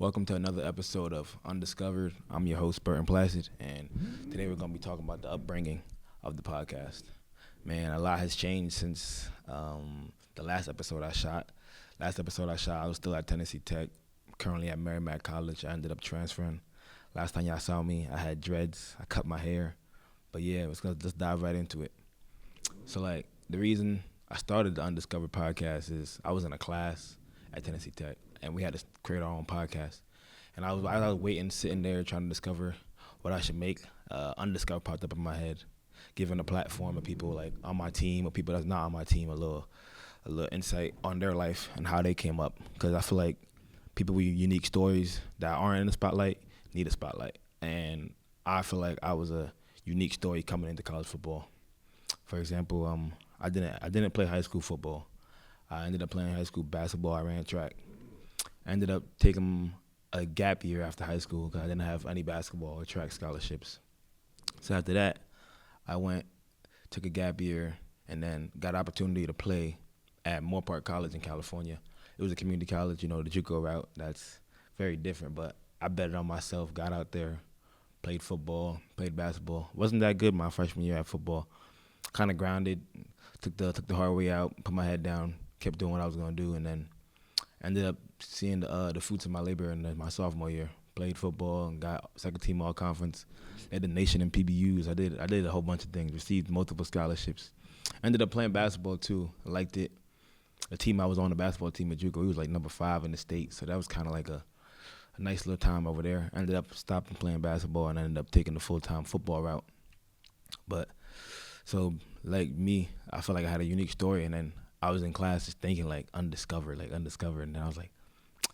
Welcome to another episode of Undiscovered. I'm your host, Burton Placid, and today we're going to be talking about the upbringing of the podcast. Man, a lot has changed since the last episode I shot. I was still at Tennessee Tech, currently at Merrimack College. I ended up transferring. Last time y'all saw me, I had dreads. I cut my hair. But yeah, let's just dive right into it. So, the reason I started the Undiscovered podcast is I was in a class at Tennessee Tech, and we had to create our own podcast. And I was waiting, sitting there, trying to discover what I should make. Undiscovered popped up in my head, giving a platform to people like on my team or people that's not on my team a little insight on their life and how they came up. Because I feel like people with unique stories that aren't in the spotlight need a spotlight. And I feel like I was a unique story coming into college football. For example, I didn't play high school football. I ended up playing high school basketball. I ran track. I ended up taking a gap year after high school because I didn't have any basketball or track scholarships. So after that, took a gap year, and then got opportunity to play at Moore Park College in California. It was a community college, the JUCO route. That's very different, but I betted on myself, got out there, played football, played basketball. Wasn't that good my freshman year at football. Kind of grounded, took the hard way out, put my head down, kept doing what I was going to do, and then ended up seeing the fruits of my labor in my sophomore year. Played football and got second team all conference. Led the nation in PBUs. I did a whole bunch of things. Received multiple scholarships. Ended up playing basketball too. I liked it. The team I was on, the basketball team at JUCO, he was like number 5 in the state. So that was kind of like a nice little time over there. Ended up stopping playing basketball and ended up taking the full-time football route. But so like me, I felt like I had a unique story, and then I was in class just thinking undiscovered. And then I was like,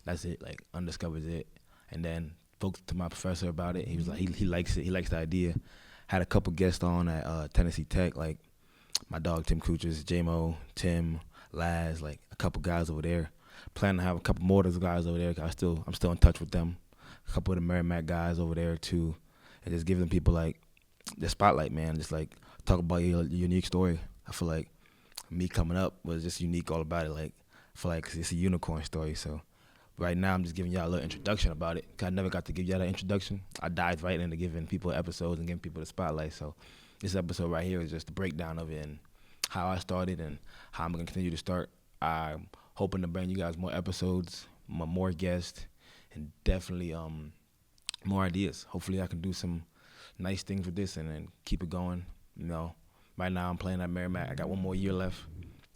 that's it, undiscovered is it. And then spoke to my professor about it. He was like, he likes it. He likes the idea. Had a couple guests on at Tennessee Tech, like my dog Tim Kuchers, J-Mo, Tim, Laz, like a couple guys over there. Planning to have a couple more of those guys over there. I'm still in touch with them. A couple of the Merrimack guys over there too, and just giving people like the spotlight, man. Just like talk about your unique story. I feel like me coming up was just unique all about it. Like I feel like it's a unicorn story. So right now I'm just giving y'all a little introduction about it. 'Cause I never got to give y'all that introduction. I dived right into giving people episodes and giving people the spotlight. So this episode right here is just a breakdown of it and how I started and how I'm gonna continue to start. I'm hoping to bring you guys more episodes, more guests, and definitely more ideas. Hopefully I can do some nice things with this and then keep it going. Right now I'm playing at Merrimack. I got one more year left.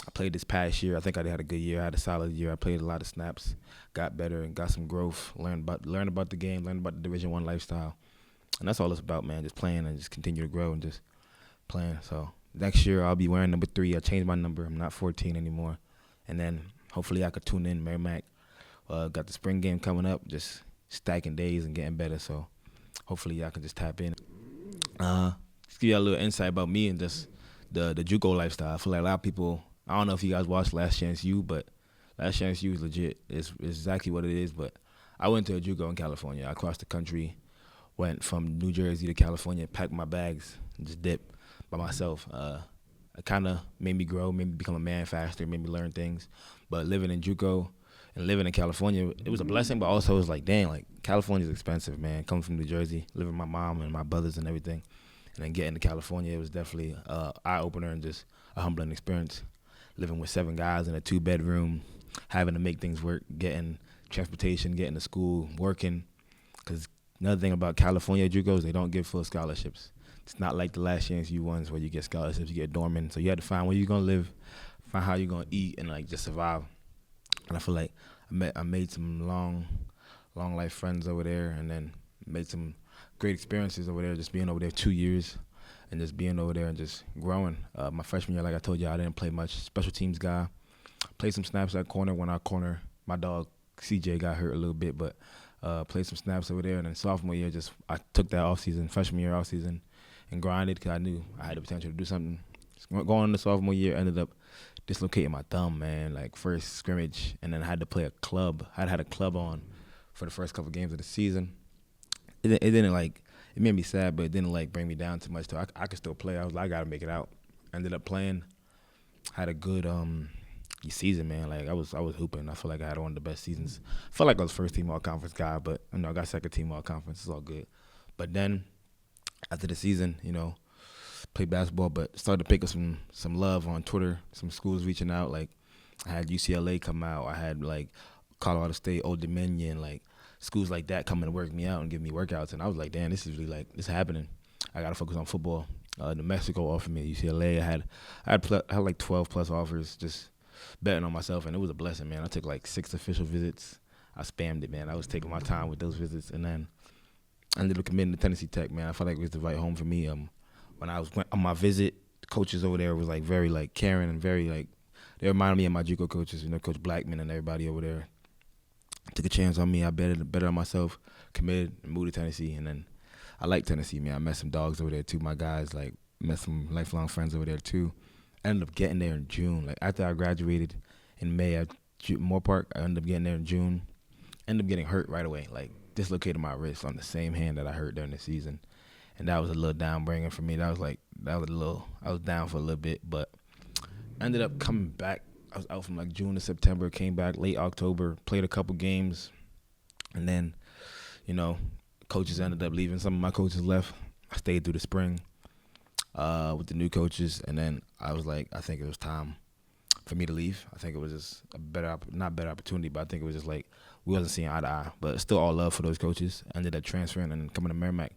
I played this past year. I think I had a good year. I had a solid year. I played a lot of snaps, got better, and got some growth. Learned about the game, learned about the Division I lifestyle, and that's all it's about, man. Just playing and just continue to grow and just playing. So next year I'll be wearing number 3. I changed my number. I'm not 14 anymore, and then hopefully I could tune in Merrimack. Got the spring game coming up. Just stacking days and getting better. So hopefully y'all can just tap in. Just give you a little insight about me and just the JUCO lifestyle. I feel like a lot of people, I don't know if you guys watched Last Chance U, but Last Chance U is legit. It's exactly what it is. But I went to a JUCO in California. I crossed the country, went from New Jersey to California, packed my bags, and just dipped by myself. It kind of made me grow, made me become a man faster, made me learn things. But living in JUCO and living in California, it was a blessing, but also it was like, dang, like California's expensive, man. Coming from New Jersey, living with my mom and my brothers and everything. And then getting to California, it was definitely an eye-opener and just a humbling experience. Living with 7 guys in a 2-bedroom, having to make things work, getting transportation, getting to school, working. Because another thing about California JUCOs, they don't give full scholarships. It's not like the Last Chance U ones where you get scholarships, you get dormant. So you had to find where you're going to live, find how you're going to eat, and just survive. And I feel like I made some long life friends over there, and then made some great experiences over there, just being over there 2 years and just being over there and just growing. My freshman year, like I told you, I didn't play much. Special teams guy. Played some snaps at corner when our corner, my dog CJ got hurt a little bit, but played some snaps over there. And then sophomore year, I took that offseason, freshman year offseason, and grinded because I knew I had the potential to do something. Going into sophomore year, ended up dislocating my thumb, man, like first scrimmage, and then I had to play a club. I had a club on for the first couple games of the season. It didn't it made me sad, but it didn't bring me down too much. I could still play. I got to make it out. Ended up playing. Had a good season, man. Like I was hooping. I feel like I had one of the best seasons. I felt like I was first team all conference guy, but I got second team all conference. It's all good. But then after the season, played basketball, but started to pick up some love on Twitter. Some schools reaching out. Like I had UCLA come out. I had like Colorado State, Old Dominion, like schools like that coming to work me out and give me workouts. And I was like, damn, this is really like this happening. I gotta focus on football. New Mexico offered me at UCLA. I had like 12 plus offers, just betting on myself, and it was a blessing, man. I took like 6 official visits. I spammed it, man. I was taking my time with those visits, and then I ended up committing to Tennessee Tech, man. I felt like it was the right home for me. When I went on my visit, the coaches over there was like very like caring and very like they reminded me of my JUCO coaches, Coach Blackman and everybody over there. Took a chance on me. I bet on myself, committed, and moved to Tennessee, and then I like Tennessee, man. I met some dogs over there too. My guys, like, met some lifelong friends over there too. I ended up getting there in June. Like after I graduated in May at Moore Park, I ended up getting there in June. Ended up getting hurt right away. Like dislocated my wrist on the same hand that I hurt during the season, and that was a little downbringer for me. I was down for a little bit, but I ended up coming back. I was out from like June to September. Came back late October. Played a couple games, and then, coaches ended up leaving. Some of my coaches left. I stayed through the spring with the new coaches, and then I was like, I think it was time for me to leave. I think it was just not better opportunity, but I think it was just like we wasn't seeing eye to eye. But still all love for those coaches. Ended up transferring and coming to Merrimack,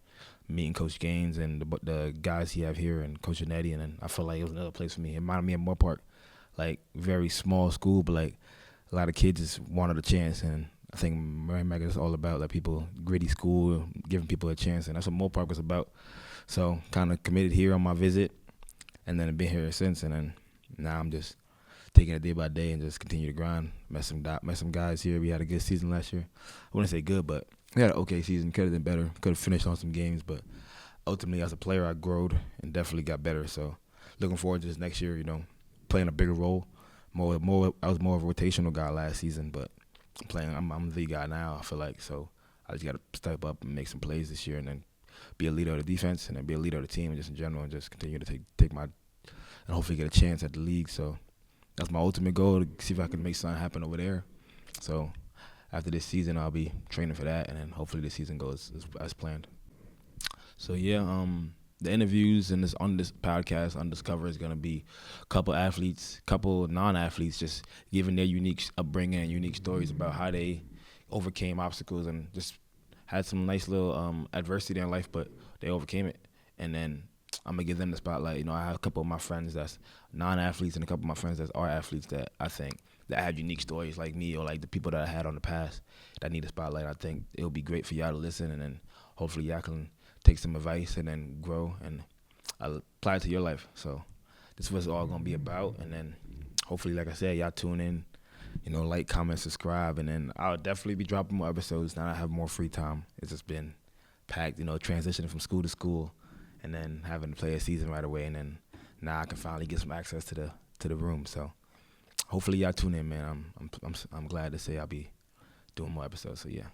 meeting Coach Gaines and the guys he have here and Coach Anetti, and then I felt like it was another place for me. It reminded me of Moore Park, like very small school, but like a lot of kids just wanted a chance, and I think Merrimack is all about like gritty school, giving people a chance, and that's what Moore Park was about. So kind of committed here on my visit, and then I've been here since, and then now I'm just taking it day by day and just continue to grind. Met some guys here. We had a good season last year. I wouldn't say good, but we had an okay season. Could have been better. Could have finished on some games, but ultimately as a player I growed and definitely got better. So looking forward to this next year, playing a bigger role. I was more of a rotational guy last season, but I'm the guy now, I feel like. So I just got to step up and make some plays this year and then be a leader of the defense and then be a leader of the team and just in general and just continue to take my and hopefully get a chance at the league. So that's my ultimate goal, to see if I can make something happen over there. So after this season, I'll be training for that, and then hopefully this season goes as planned. So yeah, the interviews on this podcast, Undiscovered, is gonna be a couple athletes, couple non-athletes, just giving their unique upbringing and unique stories about how they overcame obstacles and just had some nice little adversity in life, but they overcame it. And then I'm gonna give them the spotlight. I have a couple of my friends that's non-athletes and a couple of my friends that are athletes that I think that have unique stories like me or like the people that I had on the past that need a spotlight. I think it'll be great for y'all to listen, and then hopefully y'all can take some advice and then grow and apply it to your life. So this is what it's all gonna be about, and then hopefully, like I said, y'all tune in, like, comment, subscribe, and then I'll definitely be dropping more episodes now that I have more free time. It's just been packed, transitioning from school to school, and then having to play a season right away, and then now I can finally get some access to the room. So hopefully y'all tune in, man. I'm glad to say I'll be doing more episodes. So yeah.